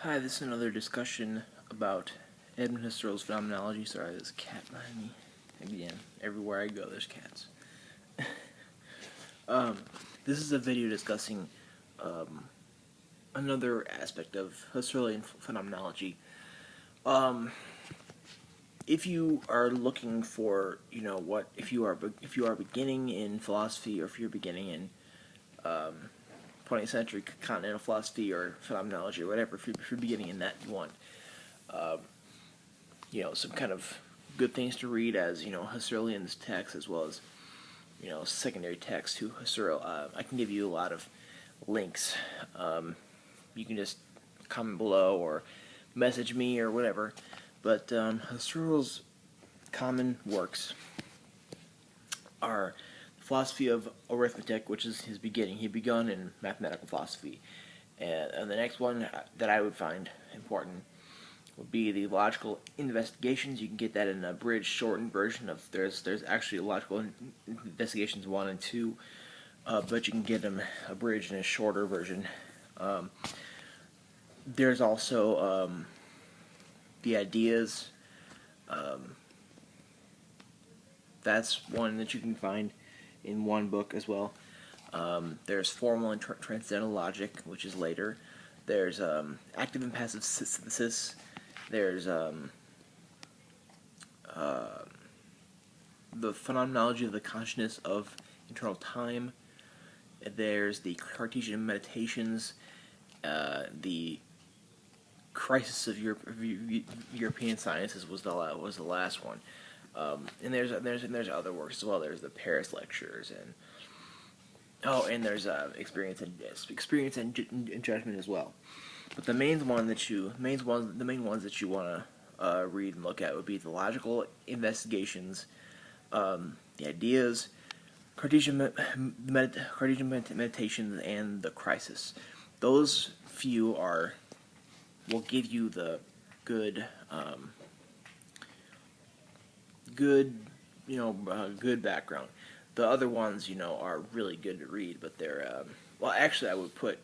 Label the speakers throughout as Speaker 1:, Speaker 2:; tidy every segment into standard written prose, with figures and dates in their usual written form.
Speaker 1: Hi, this is another discussion about Edmund Husserl's phenomenology. Sorry, there's a cat behind me. Again, everywhere I go, there's cats. um, this is a video discussing another aspect of Husserlian phenomenology. If you are looking for, if you are beginning in philosophy, or if you're beginning in 20th century continental philosophy or phenomenology or whatever, if you're beginning in that, you want some kind of good things to read as Husserlian's text, as well as secondary text to Husserl. I can give you a lot of links. You can just comment below or message me or whatever. But Husserl's common works are the philosophy of arithmetic, which is his beginning. He begun in mathematical philosophy. And the next one that I would find important would be the logical investigations. You can get that in an abridged, shortened version of. There's actually logical investigations 1 and 2, but you can get them abridged in a shorter version. There's also the ideas. That's one that you can find in one book as well. There's formal and transcendental logic, which is later. There's active and passive synthesis. There's the phenomenology of the consciousness of internal time. There's the Cartesian meditations, the crisis of European sciences was the last one, and there's other works as well. There's the Paris lectures, and there's experience and judgment as well. But the main ones that you want to read and look at would be the logical investigations, the ideas, Cartesian meditations, and the crisis. Those few will give you the good background. The other ones, are really good to read, but they're well, actually, I would put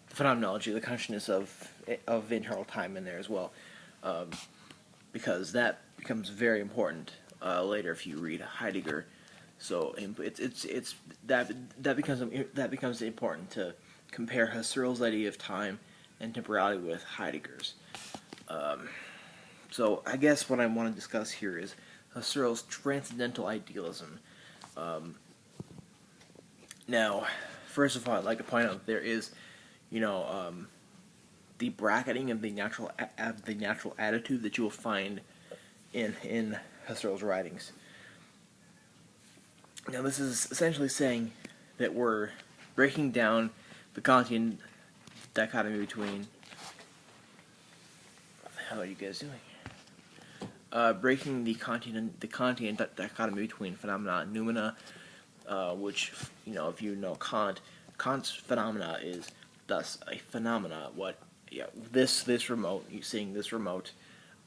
Speaker 1: the phenomenology, the consciousness of internal time in there as well, because that becomes very important later if you read Heidegger. So that becomes important to compare Husserl's idea of time and temporality with Heidegger's. So I guess what I want to discuss here is Husserl's Transcendental Idealism. Now, first of all, I'd like to point out there is, the bracketing of the natural attitude that you will find in Husserl's writings. Now, this is essentially saying that we're breaking down the Kantian dichotomy between. What the hell are you guys doing? Breaking the Kantian dichotomy between phenomena and noumena, which, if you know Kant's phenomena is thus a phenomena. This remote, you seeing this remote,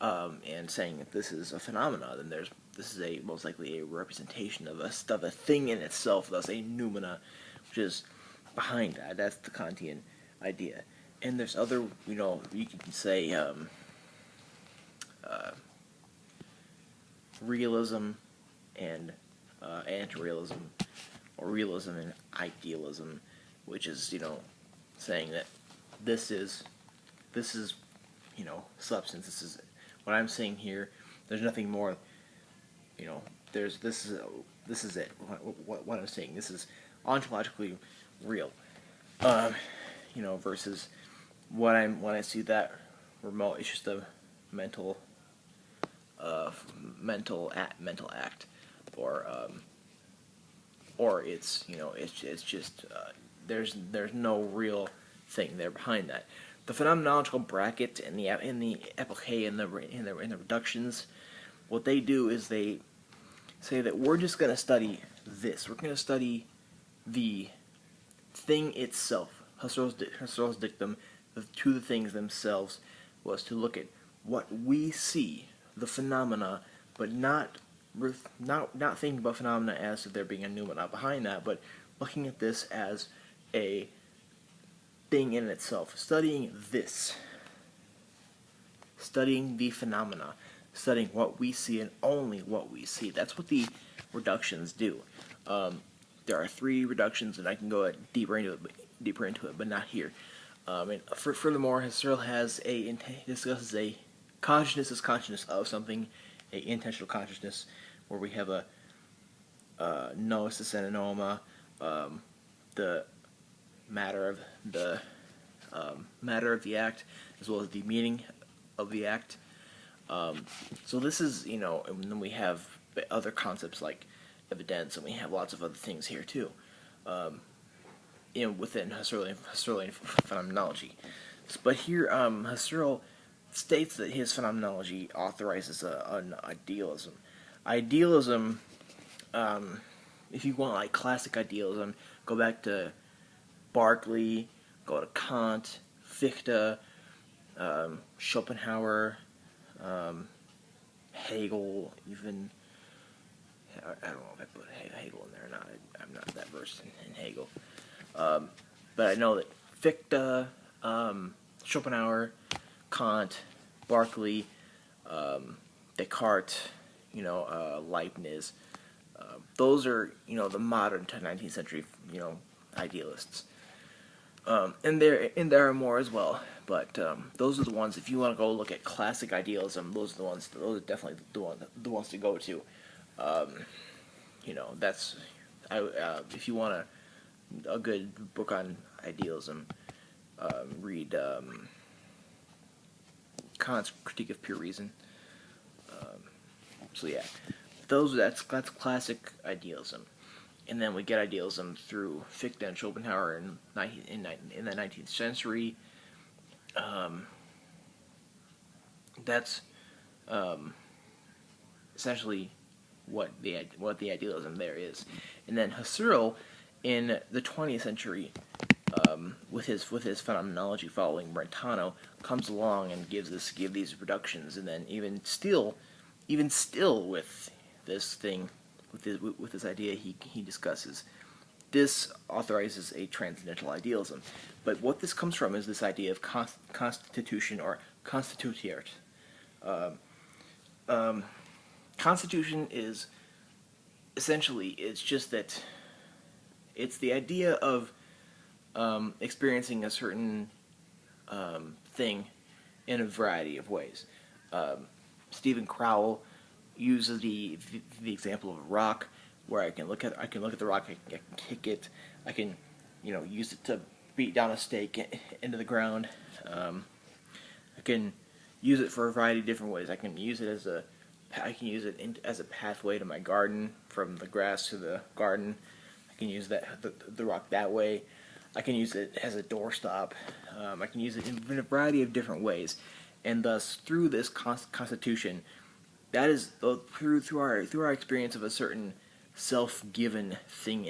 Speaker 1: and saying that this is a phenomena, then this is most likely a representation of a thing in itself, thus a noumena, which is behind that. That's the Kantian idea. And there's other, you can say realism and anti-realism, or realism and idealism, which is, saying that this is substance. This is what I'm saying here. There's nothing more. This is it. What I'm saying. This is ontologically real. Versus when I see that remote, it's just a mental act, or it's it's just there's no real thing there behind that. The phenomenological bracket and the epoche and the reductions, what they do is they say that we're just going to study this. We're going to study the thing itself. Husserl's dictum to the things themselves was to look at what we see, the phenomena, but not thinking about phenomena as if there being a noumena behind that, but looking at this as a thing in itself, studying this. studying the phenomena, studying what we see and only what we see. That's what the reductions do. There are 3 reductions, and I can go deeper into it, but not here. And furthermore, Husserl discusses a consciousness is consciousness of something, a intentional consciousness, where we have a noesis and a noema, the matter of the act, as well as the meaning of the act. So this is, and then we have other concepts like evidence, and we have lots of other things here too, within Husserlian phenomenology. But here, Husserl states that his phenomenology authorizes an idealism. Idealism, if you want like classic idealism, go back to Berkeley, go to Kant, Fichte, Schopenhauer, Hegel, even. I don't know if I put Hegel in there or not. I'm not that versed in Hegel. But I know that Fichte, Schopenhauer, Kant, Berkeley, Descartes, Leibniz, those are, the modern 19th century, idealists. And there are more as well, but those are the ones. If you want to go look at classic idealism, those are the ones. Those are definitely the ones to go to. That's if you want a good book on idealism, read Kant's Critique of Pure Reason. So yeah, that's classic idealism. And then we get idealism through Fichte and Schopenhauer in the 19th century. That's essentially what the idealism there is. And then Husserl in the 20th century, with his phenomenology following Brentano, comes along and give these reductions. And then even still with this thing, with this idea he discusses, this authorizes a transcendental idealism. But what this comes from is this idea of constitution or constitutiert. Constitution is essentially, it's just that it's the idea of experiencing a certain thing in a variety of ways. Stephen Crowell uses the example of a rock, where I can look at the rock, I can kick it, I can use it to beat down a stake into the ground. I can use it for a variety of different ways. I can use it as a pathway to my garden, from the grass to the garden. I can use the rock that way. I can use it as a doorstop. I can use it in a variety of different ways, and thus through this constitution, that is through our experience of a certain self-given thing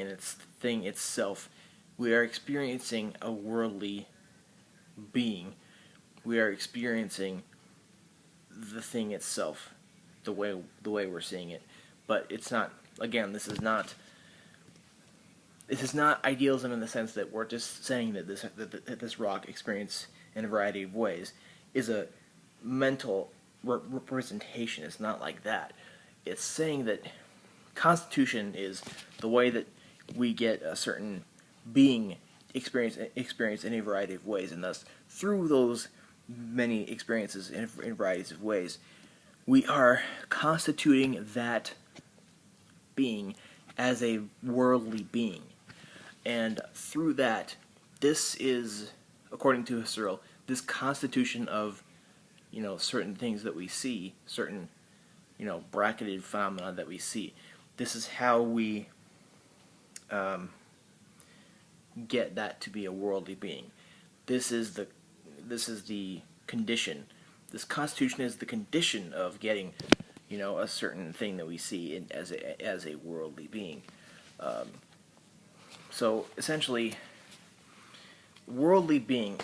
Speaker 1: itself, we are experiencing a worldly being. We are experiencing the thing itself, the way we're seeing it. But it's not. Again, this is not idealism in the sense that we're just saying that this rock experience in a variety of ways is a mental representation. It's not like that. It's saying that constitution is the way that we get a certain being experience in a variety of ways, and thus through those many experiences in varieties of ways, we are constituting that being as a worldly being. And through that, this is, according to Husserl, this constitution of certain things that we see, certain bracketed phenomena that we see. This is how we get that to be a worldly being. This is the condition. This constitution is the condition of getting a certain thing that we see as a worldly being. So essentially,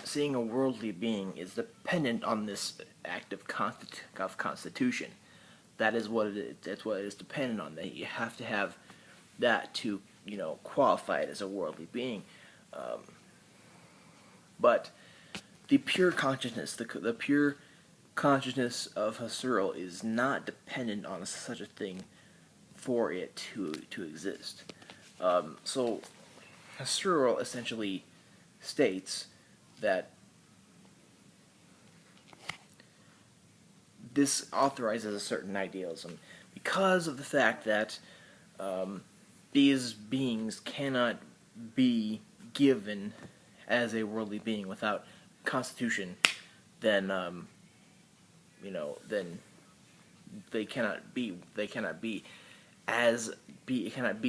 Speaker 1: seeing a worldly being is dependent on this act of constitution. That is what it is. That's what it is dependent on. That you have to have that to qualify it as a worldly being. But the pure consciousness, the pure consciousness of Husserl is not dependent on such a thing for it to exist. So Husserl essentially states that this authorizes a certain idealism because of the fact that these beings cannot be given as a worldly being without constitution. Then then they cannot be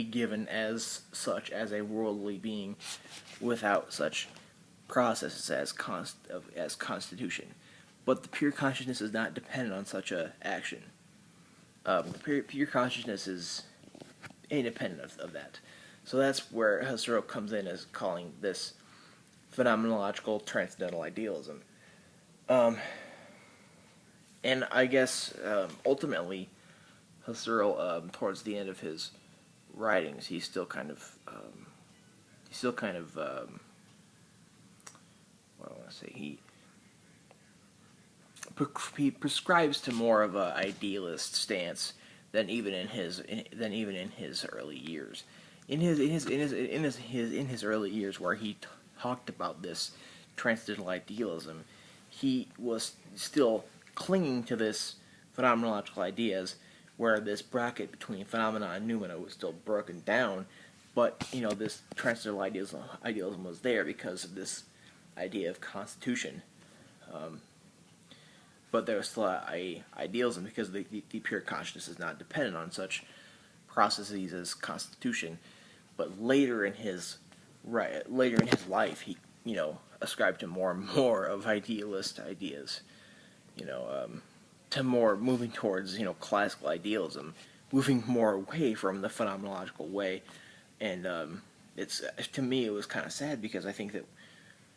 Speaker 1: given as such as a worldly being without such processes as constitution. But the pure consciousness is not dependent on such a action. The pure consciousness is independent of that. So that's where Husserl comes in as calling this phenomenological transcendental idealism. And I guess ultimately, Husserl, towards the end of his writings, he's still kind of what do I want to say? He prescribes to more of an idealist stance than even in his early years. In his early years, where he talked about this transcendental idealism, he was still clinging to this phenomenological ideas, where this bracket between phenomena and noumena was still broken down. But this transcendental idealism was there because of this idea of constitution. But there was still a idealism because the pure consciousness is not dependent on such processes as constitution. But later in his life, he ascribed to more and more of idealist ideas. To more moving towards classical idealism, moving more away from the phenomenological way. And it's to me it was kind of sad because I think that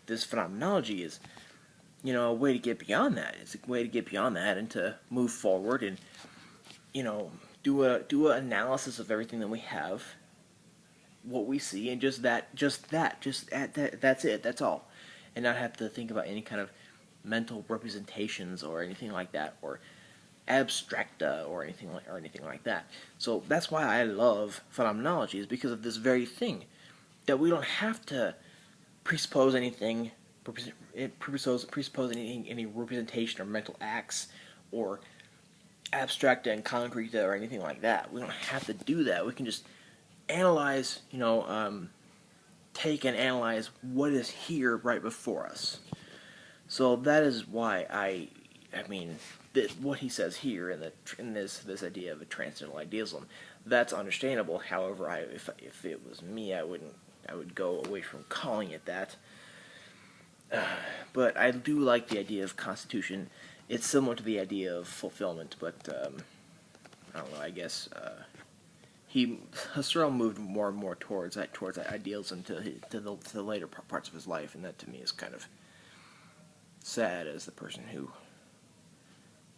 Speaker 1: this phenomenology is a way to get beyond that. It's a way to get beyond that and to move forward and do an analysis of everything that we have, what we see, and that's it. That's all, and not have to think about any kind of mental representations or anything like that, or abstracta or anything like that. So that's why I love phenomenology, is because of this very thing, that we don't have to presuppose anything. Presuppose any representation or mental acts or abstracta and concreta or anything like that. We don't have to do that. We can just analyze, take and analyze what is here right before us. So that is why what he says here in this idea of a transcendental idealism, that's understandable. However, if it was me, I would go away from calling it that. But I do like the idea of constitution. It's similar to the idea of fulfillment, but I don't know. I guess Husserl moved more and more towards that idealism to the later parts of his life, and that to me is kind of sad as the person who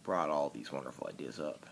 Speaker 1: brought all these wonderful ideas up.